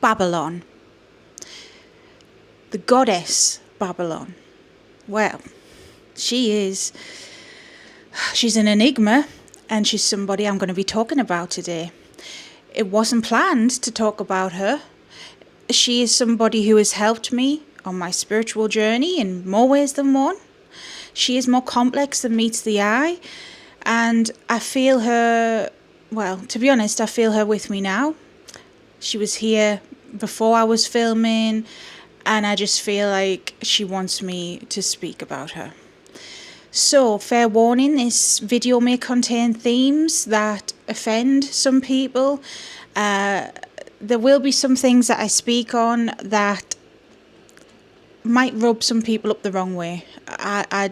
Babalon. The goddess Babalon. Well, she's an enigma, and she's somebody I'm going to be talking about today. It wasn't planned to talk about her. She is somebody who has helped me on my spiritual journey in more ways than one. She is more complex than meets the eye, and I feel her, well, to be honest, I feel her with me now. She was here before I was filming, and I just feel like she wants me to speak about her. So, fair warning, this video may contain themes that offend some people. There will be some things that I speak on that might rub some people up the wrong way. I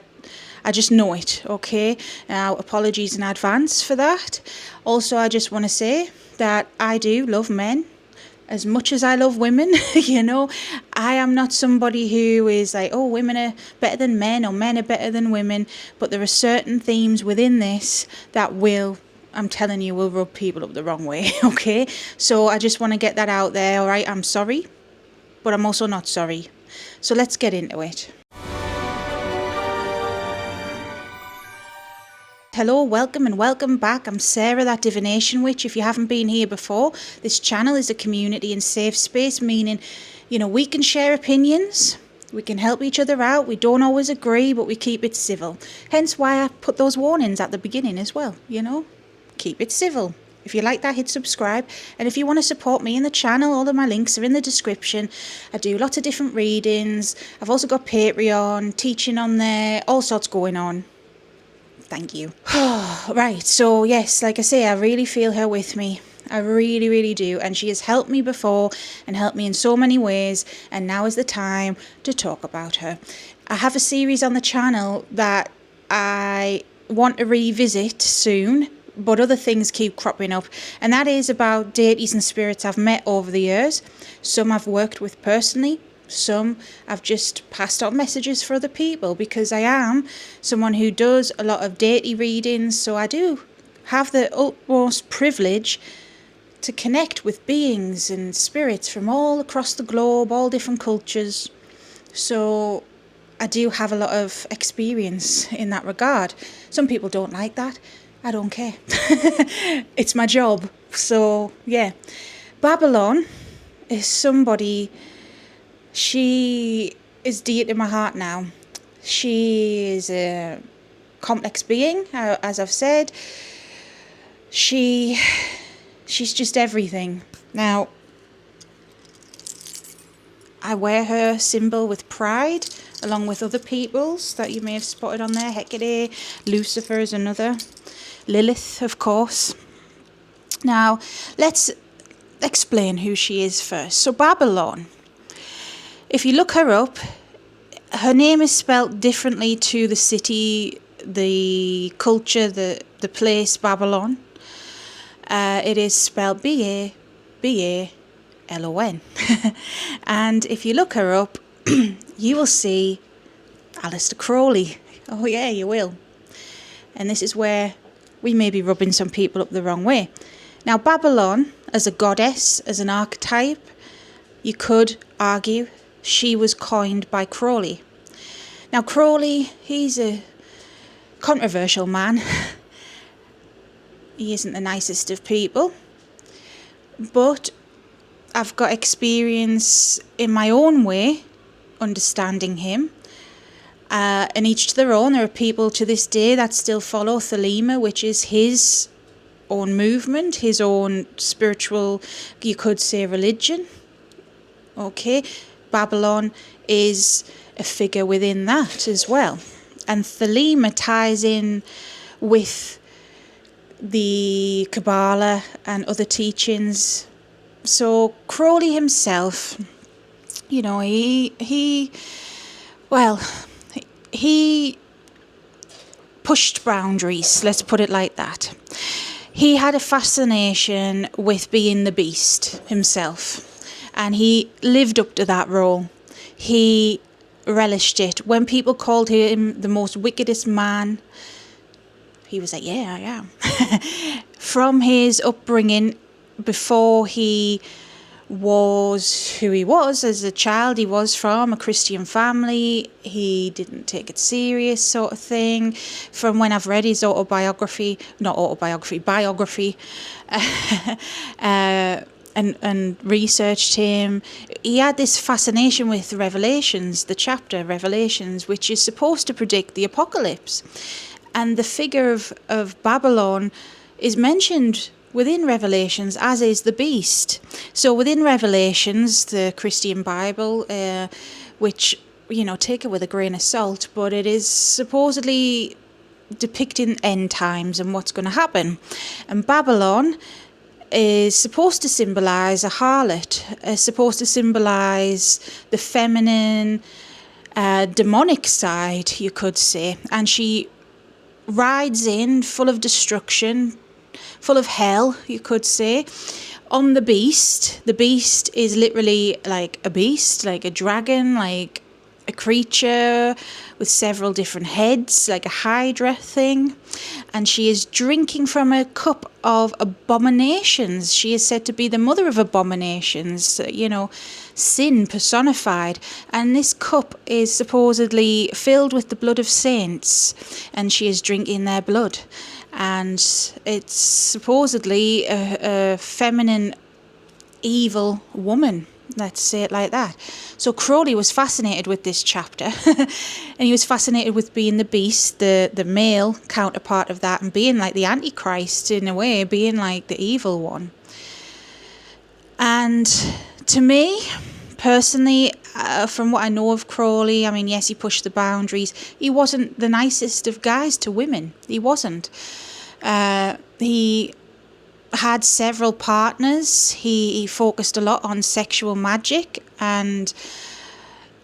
just know it, okay? Now, apologies in advance for that. Also, I just want to say that I do love men as much as I love women. You know, I am not somebody who is like, oh, women are better than men or men are better than women. But there are certain themes within this that I'm telling you, will rub people up the wrong way, okay? So I just want to get that out there, all right? I'm sorry, but I'm also not sorry. So let's get into it. Hello, welcome and welcome back. I'm Sarah, that divination witch. If you haven't been here before, this channel is a community and safe space, meaning, you know, we can share opinions, we can help each other out. We don't always agree, but we keep it civil. Hence why I put those warnings at the beginning as well, you know. Keep it civil. If you like that, hit subscribe. And if you want to support me in the channel, all of my links are in the description. I do lots of different readings. I've also got Patreon, teaching on there, all sorts going on. Thank you. Right, so yes, like I say, I really feel her with me. I really, really do. And she has helped me before and helped me in so many ways. And now is the time to talk about her. I have a series on the channel that I want to revisit soon, but other things keep cropping up. And that is about deities and spirits I've met over the years. Some I've worked with personally. Some I've just passed on messages for other people, because I am someone who does a lot of deity readings, so I do have the utmost privilege to connect with beings and spirits from all across the globe, all different cultures. So I do have a lot of experience in that regard. Some people don't like that. I don't care. It's my job. So yeah, Babalon is somebody. She is dear to my heart now. She is a complex being, as I've said. She's just everything. Now, I wear her symbol with pride, along with other people's that you may have spotted on there. Hecate, Lucifer is another. Lilith, of course. Now, let's explain who she is first. So, Babalon. If you look her up, her name is spelt differently to the city, the culture, the place, Babalon. It is spelled B-A-B-A-L-O-N. And if you look her up, you will see Aleister Crowley. Oh yeah, you will. And this is where we may be rubbing some people up the wrong way. Now, Babalon, as a goddess, as an archetype, you could argue she was coined by Crowley. Now, Crowley, he's a controversial man. He isn't the nicest of people. But I've got experience in my own way understanding him. And each to their own. There are people to this day that still follow Thelema, which is his own movement, his own spiritual, you could say, religion. Okay. Babalon is a figure within that as well. And Thelema ties in with the Kabbalah and other teachings. So Crowley himself, you know, he pushed boundaries, let's put it like that. He had a fascination with being the beast himself. And he lived up to that role. He relished it. When people called him the most wickedest man, he was like, yeah, I am. From his upbringing, before he was who he was. As a child, he was from a Christian family. He didn't take it serious, sort of thing. From when I've read his biography, and researched him, he had this fascination with Revelations, the chapter Revelations, which is supposed to predict the apocalypse. And the figure of Babalon is mentioned within Revelations, as is the beast. So within Revelations, the Christian Bible, which, take it with a grain of salt, but it is supposedly depicting end times and what's going to happen. And Babalon is supposed to symbolise a harlot, is supposed to symbolise the feminine, demonic side, you could say. And she rides in full of destruction, full of hell, you could say, on the beast. The beast is literally like a beast, like a dragon, like a creature with several different heads, like a hydra thing. And she is drinking from a cup of abominations. She is said to be the mother of abominations, sin personified. And this cup is supposedly filled with the blood of saints, and she is drinking their blood. And it's supposedly a feminine, evil woman. Let's say it like that. So Crowley was fascinated with this chapter, and he was fascinated with being the beast, the male counterpart of that, and being like the Antichrist in a way, being like the evil one. And to me, personally, from what I know of Crowley, I mean, yes, he pushed the boundaries. He wasn't the nicest of guys to women. He wasn't. He had several partners. He focused a lot on sexual magic, and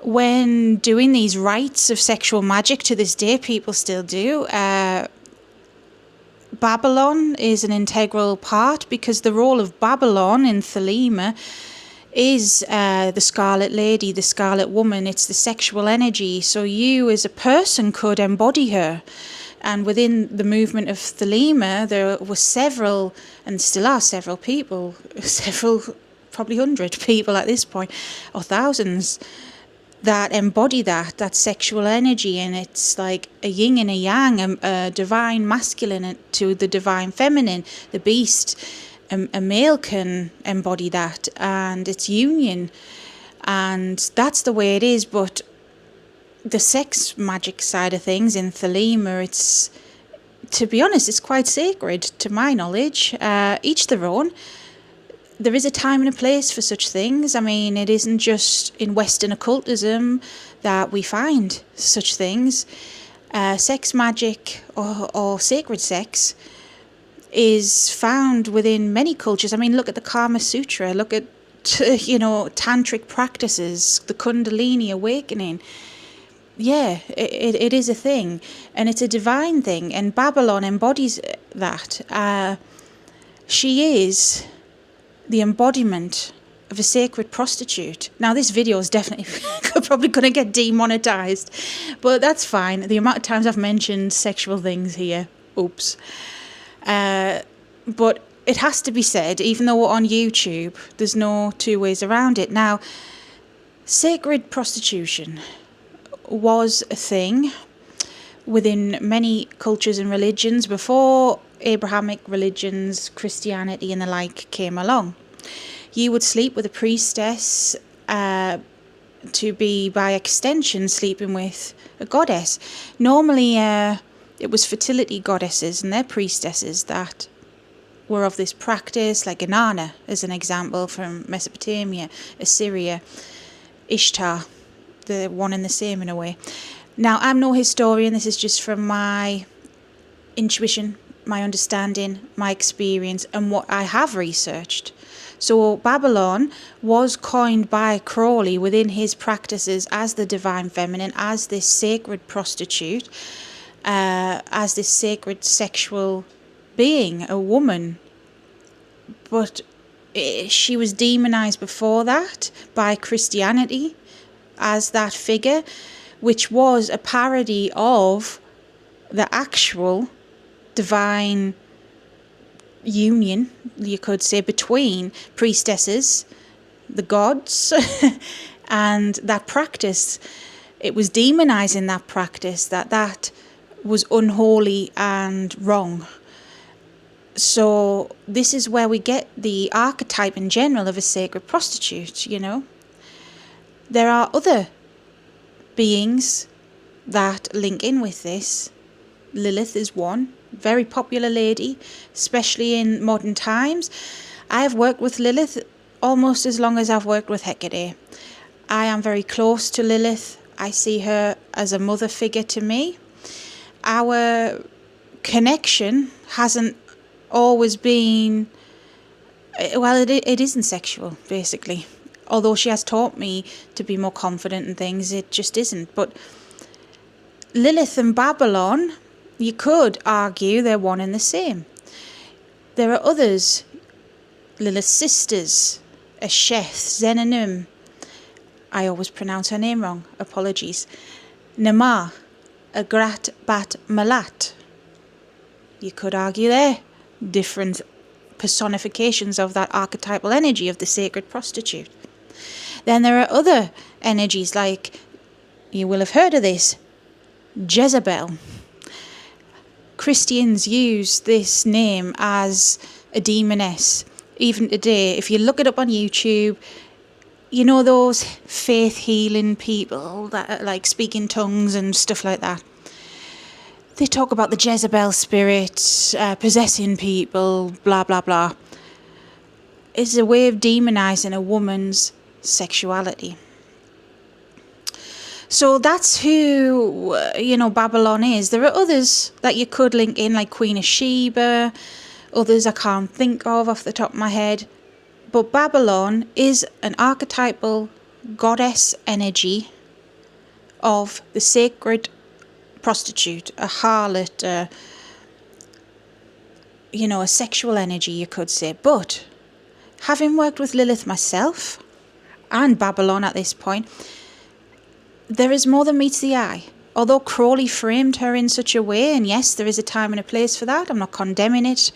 when doing these rites of sexual magic, to this day people still do, Babalon is an integral part, because the role of Babalon in Thelema is the Scarlet Lady, the Scarlet Woman. It's the sexual energy, so you as a person could embody her. And within the movement of Thelema, there were several, and still are several people, probably 100 people at this point, or thousands, that embody that sexual energy. And it's like a yin and a yang, a divine masculine to the divine feminine. The beast, a male can embody that, and it's union. And that's the way it is. But the sex magic side of things in Thelema, it's, to be honest, it's quite sacred to my knowledge. Each their own. There is a time and a place for such things. I mean, it isn't just in Western occultism that we find such things. Sex magic or sacred sex is found within many cultures. I mean, look at the Kama Sutra, look at, tantric practices, the Kundalini awakening. Yeah, it is a thing, and it's a divine thing, and Babalon embodies that. She is the embodiment of a sacred prostitute. Now, this video is definitely probably going to get demonetized, but that's fine. The amount of times I've mentioned sexual things here, oops. But it has to be said, even though we're on YouTube, there's no two ways around it. Now, sacred prostitution was a thing within many cultures and religions before Abrahamic religions, Christianity and the like came along. You would sleep with a priestess, to be by extension sleeping with a goddess. Normally it was fertility goddesses and their priestesses that were of this practice, like Inanna as an example from Mesopotamia, Assyria, Ishtar, the one and the same in a way. Now, I'm no historian. This is just from my intuition, my understanding, my experience, and what I have researched. So Babalon was coined by Crowley within his practices as the divine feminine, as this sacred prostitute, as this sacred sexual being, a woman. But she was demonized before that by Christianity as that figure, which was a parody of the actual divine union, you could say, between priestesses the gods and that practice. It was demonizing that practice, that was unholy and wrong. So this is where we get the archetype in general of a sacred prostitute, you know. There are other beings that link in with this. Lilith is one, very popular lady, especially in modern times. I have worked with Lilith almost as long as I've worked with Hecate. I am very close to Lilith. I see her as a mother figure to me. Our connection hasn't always been, well, it isn't sexual, basically. Although she has taught me to be more confident in things, it just isn't. But Lilith and Babalon, you could argue they're one and the same. There are others, Lilith's sisters, Esheth, Zenanum. I always pronounce her name wrong, apologies. Nama, Agrat Bat Malat. You could argue they're different personifications of that archetypal energy of the sacred prostitute. Then there are other energies like, you will have heard of this, Jezebel. Christians use this name as a demoness. Even today, if you look it up on YouTube, you know those faith healing people that like speak in tongues and stuff like that. They talk about the Jezebel spirit possessing people, blah, blah, blah. It's a way of demonizing a woman's sexuality. So that's who, Babalon is. There are others that you could link in, like Queen of Sheba, others I can't think of off the top of my head. But Babalon is an archetypal goddess energy of the sacred prostitute, a harlot, a sexual energy, you could say. But having worked with Lilith myself and Babalon at this point, there is more than meets the eye. Although Crowley framed her in such a way, and yes, there is a time and a place for that, I'm not condemning it.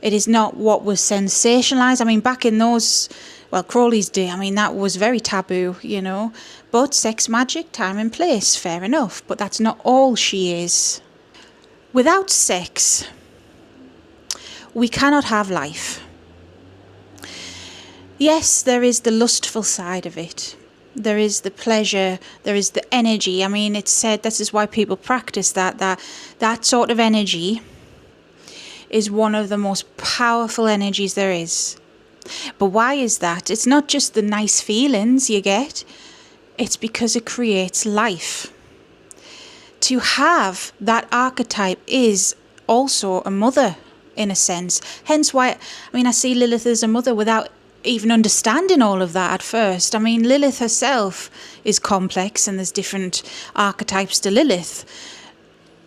It is not what was sensationalised. I mean, back in Crowley's day, that was very taboo, But sex magic, time and place, fair enough. But that's not all she is. Without sex, we cannot have life. Yes, there is the lustful side of it. There is the pleasure, there is the energy. It's said this is why people practice that sort of energy is one of the most powerful energies there is. But why is that? It's not just the nice feelings you get, it's because it creates life. To have that archetype is also a mother, in a sense. Hence why, I see Lilith as a mother without even understanding all of that at first. Lilith herself is complex and there's different archetypes to Lilith.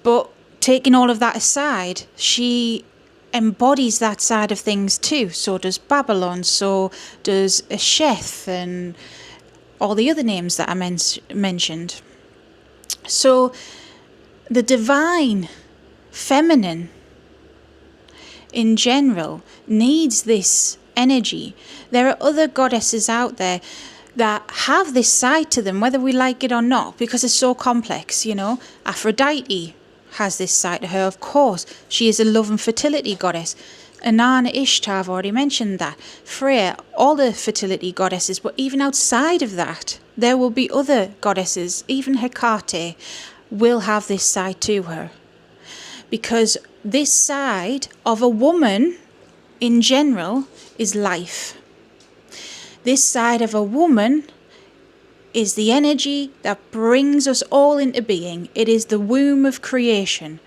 But taking all of that aside, she embodies that side of things too. So does Babalon, so does Esheth and all the other names that I mentioned. So the divine feminine in general needs this energy. There are other goddesses out there that have this side to them, whether we like it or not, because it's so complex, Aphrodite has this side to her, of course. She is a love and fertility goddess. Inanna, Ishtar, I've already mentioned that. Freya, all the fertility goddesses. But even outside of that, there will be other goddesses. Even Hecate will have this side to her. Because this side of a woman, in general, is life. This side of a woman is the energy that brings us all into being. It is the womb of creation.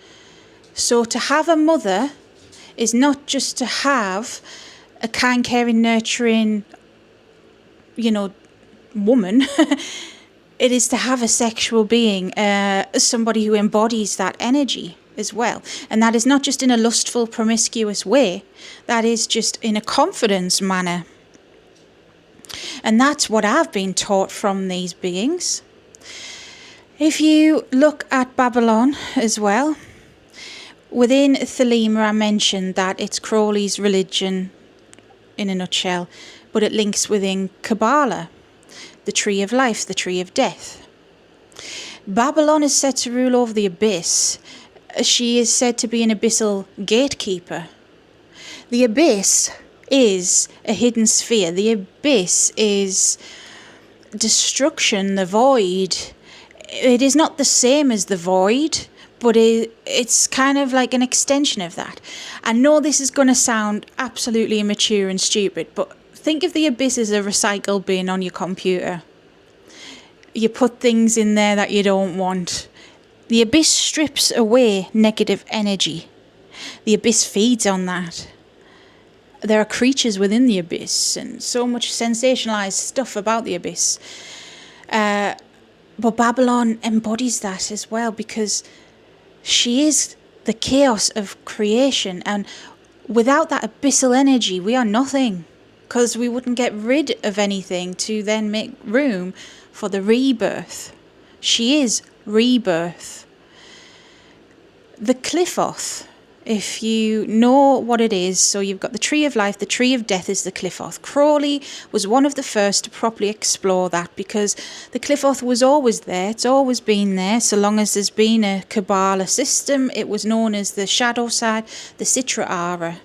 So to have a mother is not just to have a kind, caring, nurturing, woman. It is to have a sexual being, somebody who embodies that energy as well. And that is not just in a lustful, promiscuous way. That is just in a confidence manner. And that's what I've been taught from these beings. If you look at Babalon as well, within Thelema I mentioned that it's Crowley's religion in a nutshell. but it links within Kabbalah, the tree of life, the tree of death. Babalon is said to rule over the abyss. She is said to be an abyssal gatekeeper. The abyss is a hidden sphere. The abyss is destruction, the void. It is not the same as the void, but it's kind of like an extension of that. I know this is going to sound absolutely immature and stupid, but think of the abyss as a recycle bin on your computer. You put things in there that you don't want. The abyss strips away negative energy. The abyss feeds on that. There are creatures within the abyss and so much sensationalized stuff about the abyss. But Babalon embodies that as well, because she is the chaos of creation, and without that abyssal energy we are nothing, because we wouldn't get rid of anything to then make room for the rebirth. She is rebirth. The Qliphoth, if you know what it is, so you've got the tree of life, the tree of death is the Qliphoth. Crowley was one of the first to properly explore that, because the Qliphoth was always there. It's always been there. So long as there's been a Kabbalah system, it was known as the shadow side, the Sitra Ara.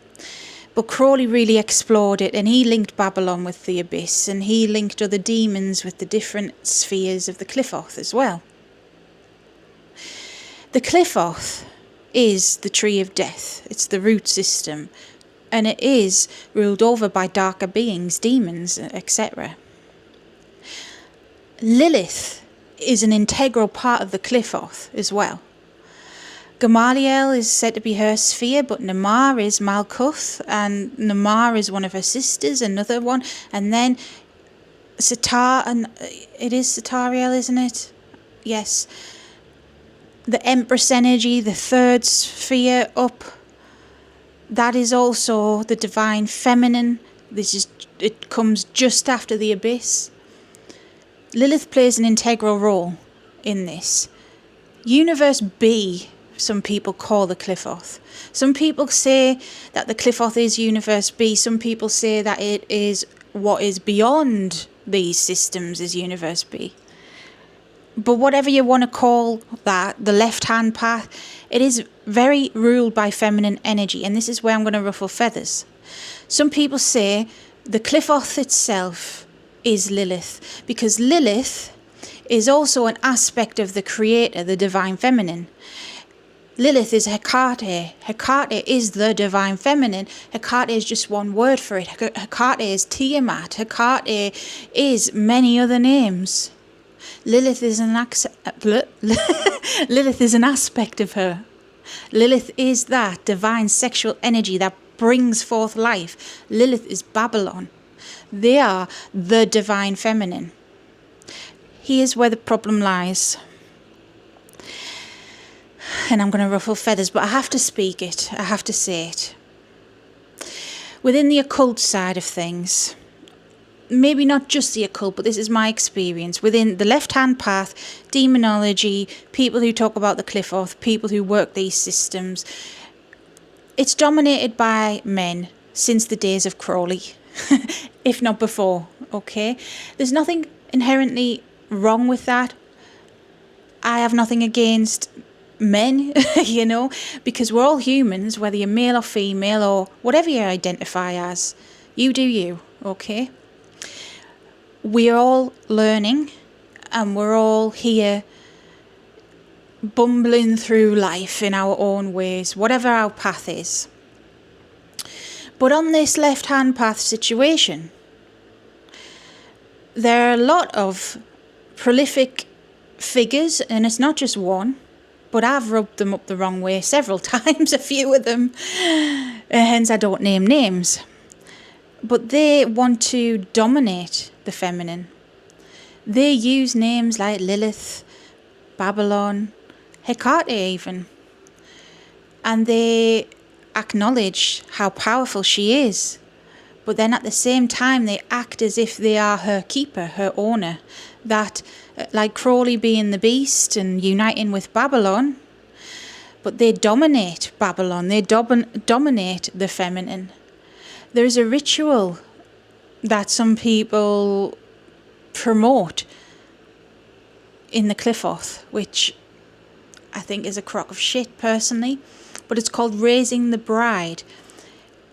But Crowley really explored it, and he linked Babalon with the abyss, and he linked other demons with the different spheres of the Qliphoth as well. The Qliphoth is the tree of death. It's the root system, and it is ruled over by darker beings, demons, etc. Lilith is an integral part of the Qliphoth as well. Gamaliel is said to be her sphere, but Namar is Malkuth, and Namar is one of her sisters, another one, and then Sitar, and it is Sitariel, isn't it? Yes. The Empress energy, the third sphere up, that is also the divine feminine. It comes just after the abyss. Lilith plays an integral role in this. Universe B, some people call the Qliphoth. Some people say that the Qliphoth is Universe B. Some people say that it is what is beyond these systems is Universe B. But whatever you want to call that, the left-hand path, it is very ruled by feminine energy. And this is where I'm going to ruffle feathers. Some people say the Qliphoth itself is Lilith, because Lilith is also an aspect of the creator, the divine feminine. Lilith is Hecate. Hecate is the divine feminine. Hecate is just one word for it. Hecate is Tiamat. Hecate is many other names. Lilith is an Lilith is an aspect of her. Lilith is that divine sexual energy that brings forth life. Lilith is Babalon. They are the divine feminine. Here's where the problem lies. And I'm going to ruffle feathers, but I have to speak it. I have to say it. Within the occult side of things, maybe not just the occult, but this is my experience. Within the left-hand path, demonology, people who talk about the Qliphoth, people who work these systems, it's dominated by men since the days of Crowley, if not before, okay? There's nothing inherently wrong with that. I have nothing against men, you know, because we're all humans, whether you're male or female or whatever you identify as. You do you, okay? We're all learning, and we're all here bumbling through life in our own ways, whatever our path is. But on this left-hand path situation, there are a lot of prolific figures, and it's not just one, but I've rubbed them up the wrong way several times, a few of them, hence I don't name names. But they want to dominate the feminine. They use names like Lilith, Babalon, Hecate even. And they acknowledge how powerful she is. But then at the same time, they act as if they are her keeper, her owner. That, like Crowley being the beast and uniting with Babalon, but they dominate Babalon, they dominate the feminine. There is a ritual that some people promote in the Qliphoth, which I think is a crock of shit personally, but it's called raising the bride.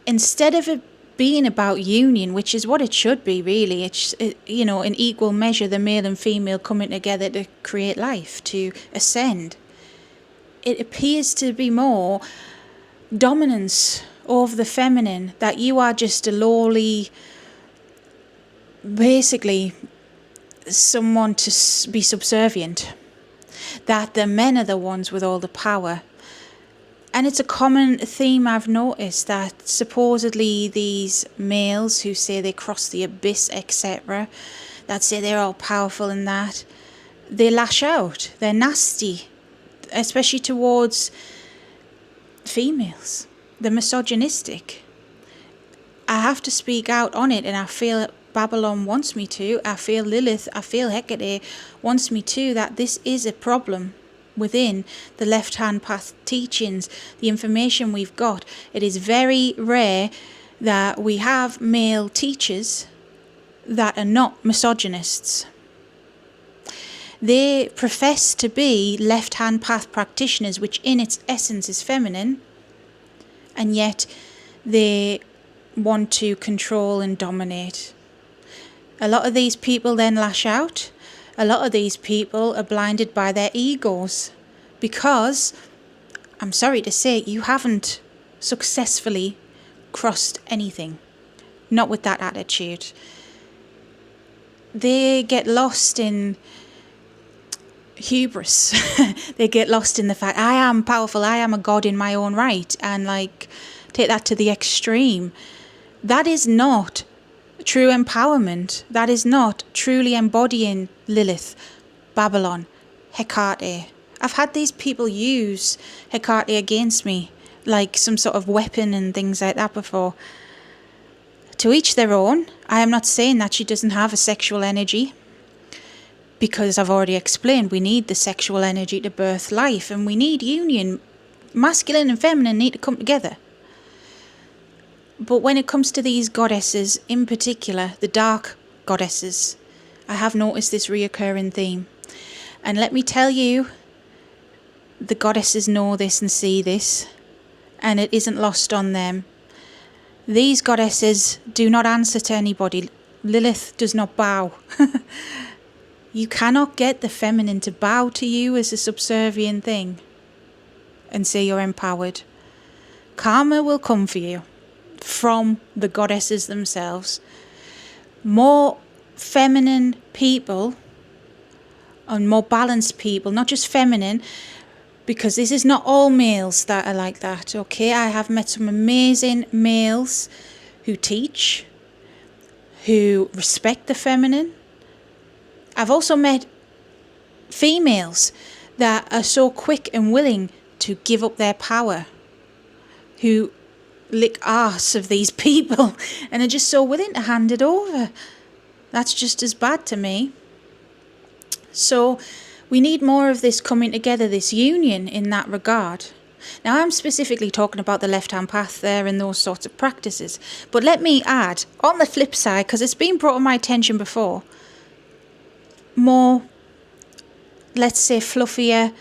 Instead of it being about union, which is what it should be really, it's in equal measure, the male and female coming together to create life, to ascend. It appears to be more dominance over the feminine, that you are just a lowly, basically someone to be subservient, that the men are the ones with all the power. And it's a common theme I've noticed, that supposedly these males who say they cross the abyss, etc., that say they're all powerful and that, they lash out, they're nasty, especially towards females. They're misogynistic. I have to speak out on it, and I feel Babalon wants me to. I feel Lilith, I feel Hecate wants me to, that this is a problem within the left-hand path teachings, the information we've got. It is very rare that we have male teachers that are not misogynists. They profess to be left-hand path practitioners, which in its essence is feminine, and yet they want to control and dominate. A lot of these people then lash out. A lot of these people are blinded by their egos, because, I'm sorry to say, you haven't successfully crossed anything. Not with that attitude. They get lost in hubris. They get lost in the fact, I am powerful, I am a god in my own right, and take that to the extreme. That is not true empowerment. That is not truly embodying Lilith, Babalon, Hecate. I've had these people use Hecate against me like some sort of weapon and things like that before. To each their own. I am not saying that she doesn't have a sexual energy, because I've already explained we need the sexual energy to birth life, and we need union. Masculine and feminine need to come together. But when it comes to these goddesses, in particular, the dark goddesses, I have noticed this reoccurring theme. And let me tell you, the goddesses know this and see this, and it isn't lost on them. These goddesses do not answer to anybody. Lilith does not bow. You cannot get the feminine to bow to you as a subservient thing and say you're empowered. Karma will come for you from the goddesses themselves. More feminine people and more balanced people, not just feminine, because this is not all males that are like that, okay? I have met some amazing males who teach, who respect the feminine. I've also met females that are so quick and willing to give up their power, who lick arse of these people and are just so willing to hand it over. That's just as bad to me. So we need more of this coming together, this union in that regard. Now, I'm specifically talking about the left-hand path there and those sorts of practices. But let me add, on the flip side, because it's been brought to my attention before, more, let's say, fluffier,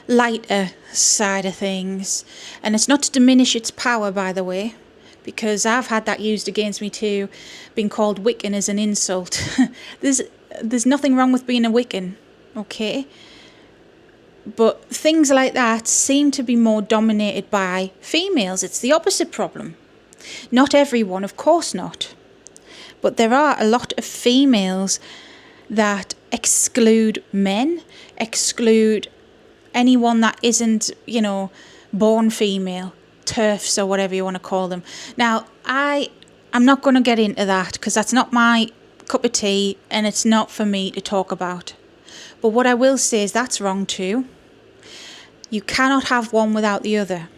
lighter side of things. And it's not to diminish its power, by the way, because I've had that used against me too, being called Wiccan as an insult. There's nothing wrong with being a Wiccan, okay? But things like that seem to be more dominated by females. It's the opposite problem. Not everyone, of course not. But there are a lot of females that exclude men, exclude anyone that isn't, born female, TERFs or whatever you want to call them. Now, I'm not going to get into that because that's not my cup of tea and it's not for me to talk about. But what I will say is that's wrong too. You cannot have one without the other.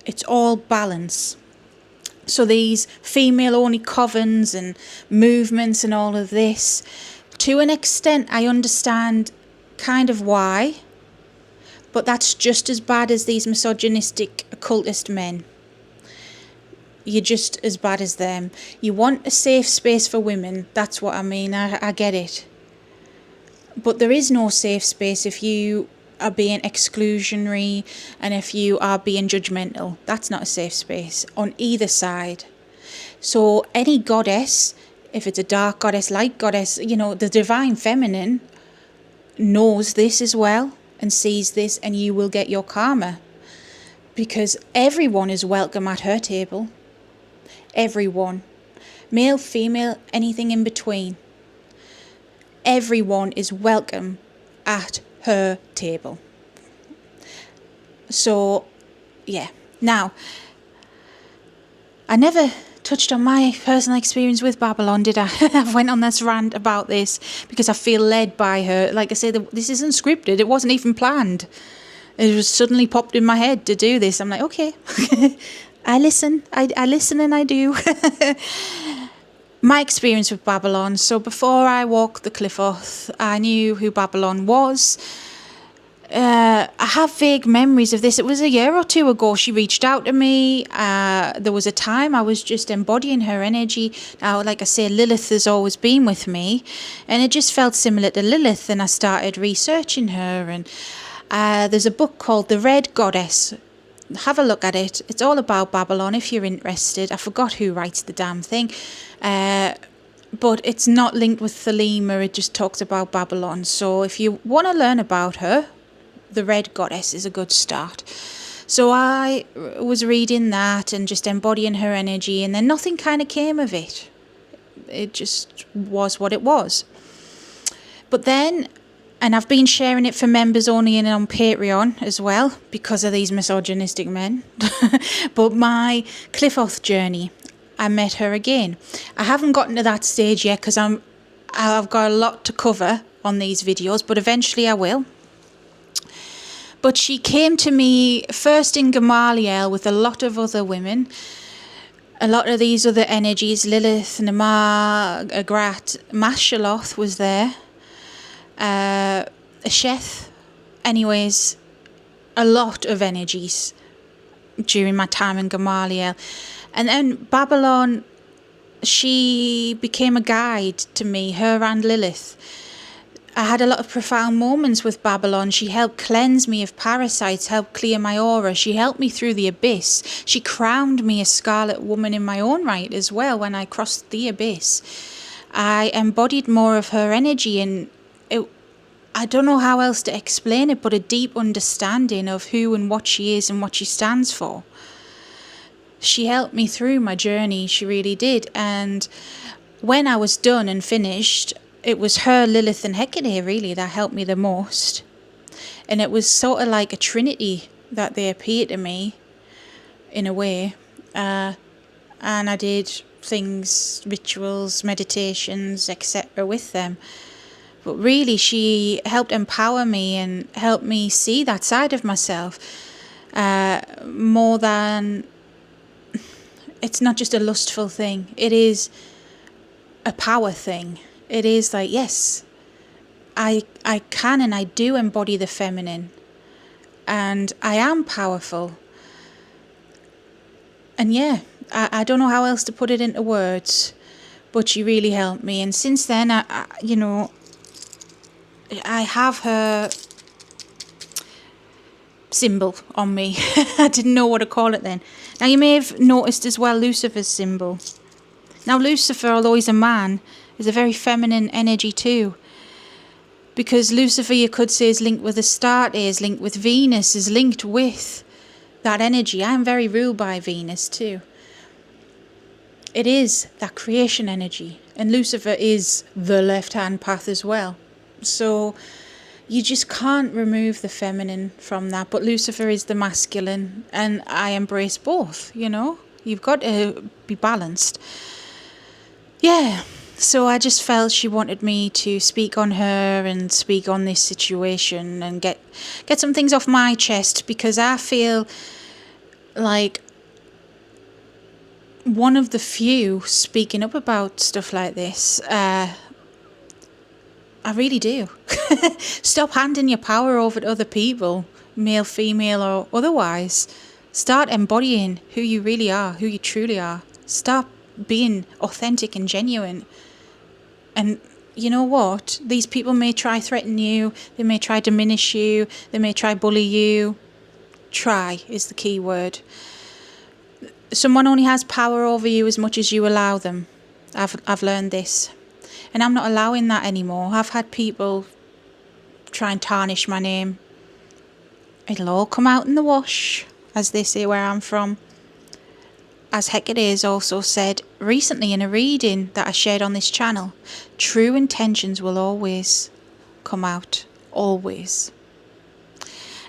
It's all balance. So these female-only covens and movements and all of this, to an extent, I understand kind of why, but that's just as bad as these misogynistic occultist men. you're just as bad as them. You want a safe space for women. That's what I mean. I get it. But there is no safe space if you are being exclusionary and if you are being judgmental. That's not a safe space on either side. So any goddess, if it's a dark goddess, light goddess, the divine feminine knows this as well and sees this, and you will get your karma. Because everyone is welcome at her table. Everyone. Male, female, anything in between. Everyone is welcome at her table. So, yeah. Now, I never touched on my personal experience with Babalon, did I? I went on this rant about this because I feel led by her. Like I said, this isn't scripted. It wasn't even planned. It just suddenly popped in my head to do this. I'm like, okay. I listen and I do. My experience with Babalon. So before I walked the Qliphoth, I knew who Babalon was. I have vague memories of this. It was a year or two ago she reached out to me. There was a time I was just embodying her energy. Now, like I say, Lilith has always been with me, and it just felt similar to Lilith, and I started researching her. And there's a book called The Red Goddess. Have a look at it. It's all about Babalon if you're interested. I forgot who writes the damn thing. But it's not linked with Thelema. It just talks about Babalon. So if you want to learn about her, The Red Goddess is a good start. So I was reading that and just embodying her energy, and then nothing kind of came of it. It just was what it was. But then, and I've been sharing it for members only and on Patreon as well because of these misogynistic men. But my Qliphoth journey, I met her again. I haven't gotten to that stage yet because I've got a lot to cover on these videos, but eventually I will. But she came to me first in Gamaliel with a lot of other women. A lot of these other energies, Lilith, Namar, Agrat, Mashaloth was there. Sheth. Anyways, a lot of energies during my time in Gamaliel. And then Babalon, she became a guide to me, her and Lilith. I had a lot of profound moments with Babalon. She helped cleanse me of parasites, helped clear my aura. She helped me through the abyss. She crowned me a scarlet woman in my own right as well when I crossed the abyss. I embodied more of her energy, and I don't know how else to explain it, but a deep understanding of who and what she is and what she stands for. She helped me through my journey, she really did. And when I was done and finished, it was her, Lilith and Hecate really that helped me the most. And it was sort of like a trinity that they appeared to me in a way. And I did things, rituals, meditations, etc. with them. But really, she helped empower me and help me see that side of myself. More than, it's not just a lustful thing. It is a power thing. It is like, yes, I can and I do embody the feminine. And I am powerful. And yeah, I don't know how else to put it into words. But she really helped me. And since then, I have her symbol on me. I didn't know what to call it then. Now you may have noticed as well Lucifer's symbol. Now Lucifer, although he's a man, is a very feminine energy too. Because Lucifer, you could say, is linked with Astarte, is linked with Venus, is linked with that energy. I am very ruled by Venus too. It is that creation energy. And Lucifer is the left-hand path as well. So you just can't remove the feminine from that. But Lucifer is the masculine, and I embrace both, You've got to be balanced. Yeah, so I just felt she wanted me to speak on her and speak on this situation and get some things off my chest, because I feel like one of the few speaking up about stuff like this. I really do. Stop handing your power over to other people, male, female, or otherwise. Start embodying who you really are, who you truly are. Start being authentic and genuine. And you know what? These people may try threaten you. They may try diminish you. They may try bully you. Try is the key word. Someone only has power over you as much as you allow them. I've learned this. And I'm not allowing that anymore. I've had people try and tarnish my name. It'll all come out in the wash, as they say where I'm from. As Hecate also said recently in a reading that I shared on this channel, true intentions will always come out. Always.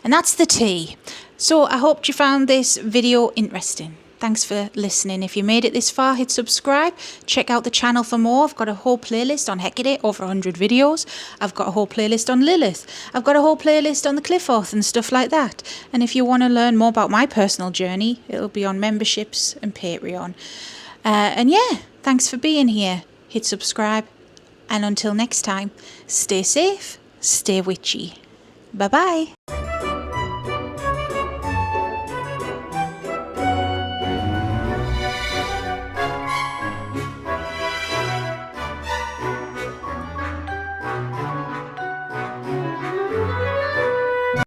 And that's the tea. So I hope you found this video interesting. Thanks for listening. If you made it this far, hit subscribe. Check out the channel for more. I've got a whole playlist on Hecate, over 100 videos. I've got a whole playlist on Lilith. I've got a whole playlist on the Qliphoth and stuff like that. And if you want to learn more about my personal journey, it'll be on memberships and Patreon. And yeah, thanks for being here. Hit subscribe. And until next time, stay safe, stay witchy. Bye-bye.